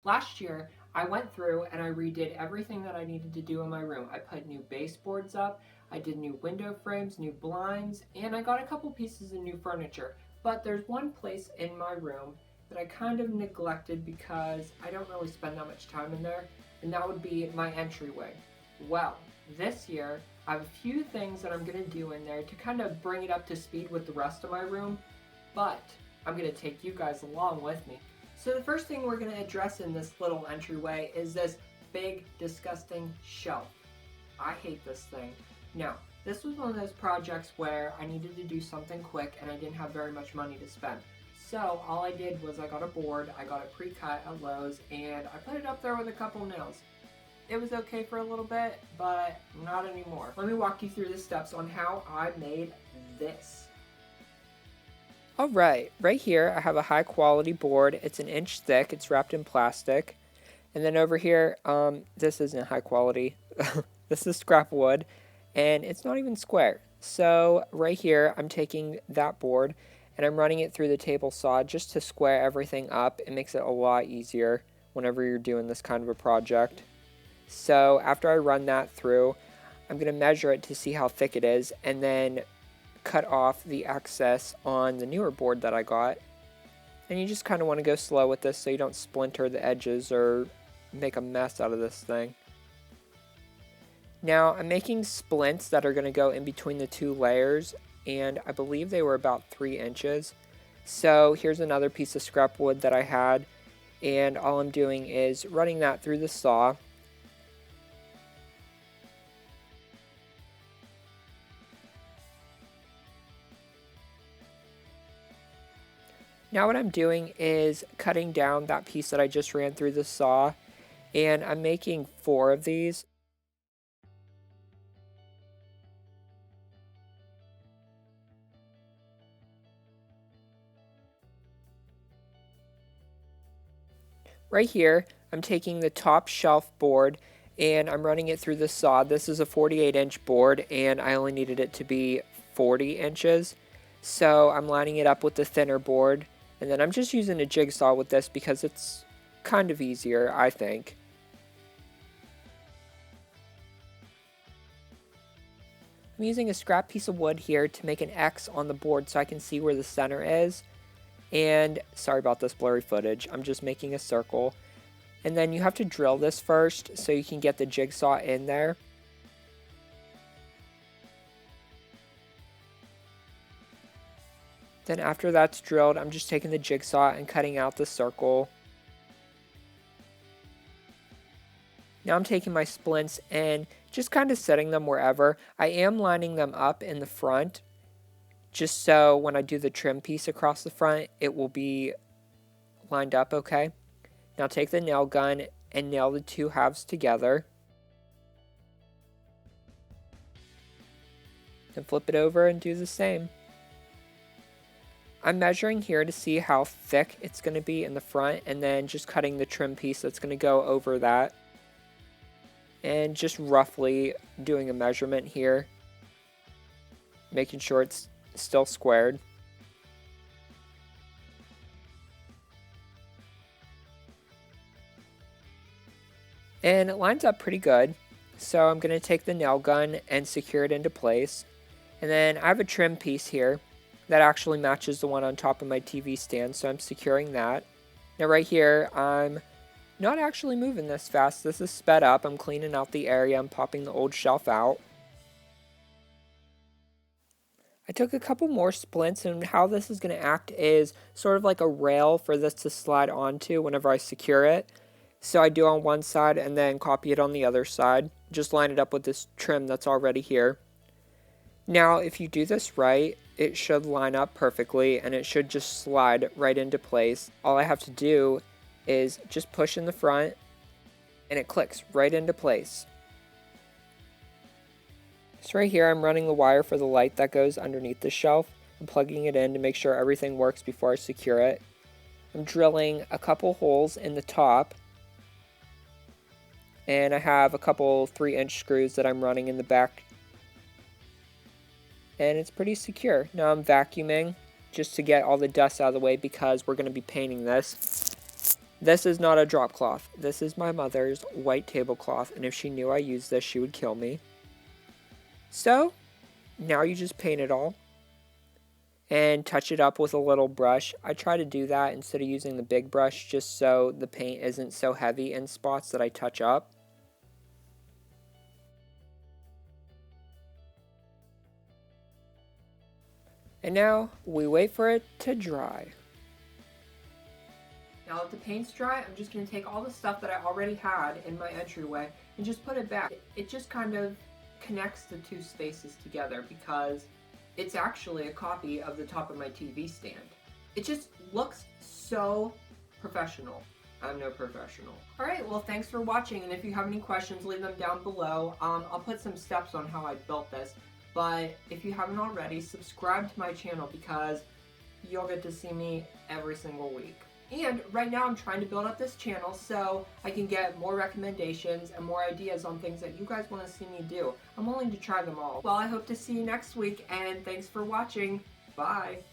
Last year, I went through and I redid everything that I needed to do in my room. I put new baseboards up, I did new window frames, new blinds, and I got a couple pieces of new furniture. But there's one place in my room that I kind of neglected because I don't really spend that much time in there, and that would be my entryway. Well, this year, I have a few things that I'm going to do in there to kind of bring it up to speed with the rest of my room, but I'm going to take you guys along with me. So the first thing we're going to address in this little entryway is this big, disgusting shelf. I hate this thing. Now, this was one of those projects where I needed to do something quick and I didn't have very much money to spend. So all I did was I got a board, I got it pre-cut at Lowe's, and I put it up there with a couple nails. It was okay for a little bit, but not anymore. Let me walk you through the steps on how I made this. Alright, right here I have a high quality board. It's 1 inch thick, it's wrapped in plastic. And then over here, this isn't high quality. This is scrap wood, and it's not even square. So right here, I'm taking that board and I'm running it through the table saw just to square everything up. It makes it a lot easier whenever you're doing this kind of a project. So after I run that through, I'm going to measure it to see how thick it is and then cut off the excess on the newer board that I got. And you just kind of want to go slow with this so you don't splinter the edges or make a mess out of this thing. Now I'm making splints that are going to go in between the two layers, and I believe they were about 3 inches. So here's another piece of scrap wood that I had, and all I'm doing is running that through the saw. Now what I'm doing is cutting down that piece that I just ran through the saw, and I'm making 4 of these. Right here, I'm taking the top shelf board and I'm running it through the saw. This is a 48-inch board and I only needed it to be 40 inches. So I'm lining it up with the thinner board, and then I'm just using a jigsaw with this because it's kind of easier, I think. I'm using a scrap piece of wood here to make an X on the board so I can see where the center is. And sorry about this blurry footage, I'm just making a circle. And then you have to drill this first so you can get the jigsaw in there. Then after that's drilled, I'm just taking the jigsaw and cutting out the circle. Now I'm taking my splints and just kind of setting them wherever. I am lining them up in the front, just so when I do the trim piece across the front, it will be lined up okay. Now take the nail gun and nail the two halves together. Then flip it over and do the same. I'm measuring here to see how thick it's going to be in the front, and then just cutting the trim piece that's going to go over that. And just roughly doing a measurement here, making sure it's still squared. And it lines up pretty good. So I'm going to take the nail gun and secure it into place. And then I have a trim piece here that actually matches the one on top of my TV stand, so I'm securing that. Now right here, I'm not actually moving this fast. This is sped up. I'm cleaning out the area. I'm popping the old shelf out. I took a couple more splints, and how this is going to act is sort of like a rail for this to slide onto whenever I secure it. So I do on one side and then copy it on the other side. Just line it up with this trim that's already here. Now, if you do this right, it should line up perfectly and it should just slide right into place. All I have to do is just push in the front and it clicks right into place. So right here, I'm running the wire for the light that goes underneath the shelf and plugging it in to make sure everything works before I secure it. I'm drilling a couple holes in the top, and I have a couple 3-inch screws that I'm running in the back. And it's pretty secure. Now I'm vacuuming just to get all the dust out of the way because we're going to be painting this. This is not a drop cloth. This is my mother's white tablecloth, and if she knew I used this, she would kill me. So, now you just paint it all and touch it up with a little brush. I try to do that instead of using the big brush just so the paint isn't so heavy in spots that I touch up. And now we wait for it to dry. Now that the paint's dry, I'm just going to take all the stuff that I already had in my entryway and just put it back. It just kind of connects the two spaces together because it's actually a copy of the top of my TV stand. It just looks so professional. I'm no professional. Alright, well thanks for watching, and if you have any questions, leave them down below. I'll put some steps on how I built this, but if you haven't already, subscribe to my channel because you'll get to see me every single week. And right now I'm trying to build up this channel so I can get more recommendations and more ideas on things that you guys want to see me do. I'm willing to try them all. Well, I hope to see you next week, and thanks for watching. Bye!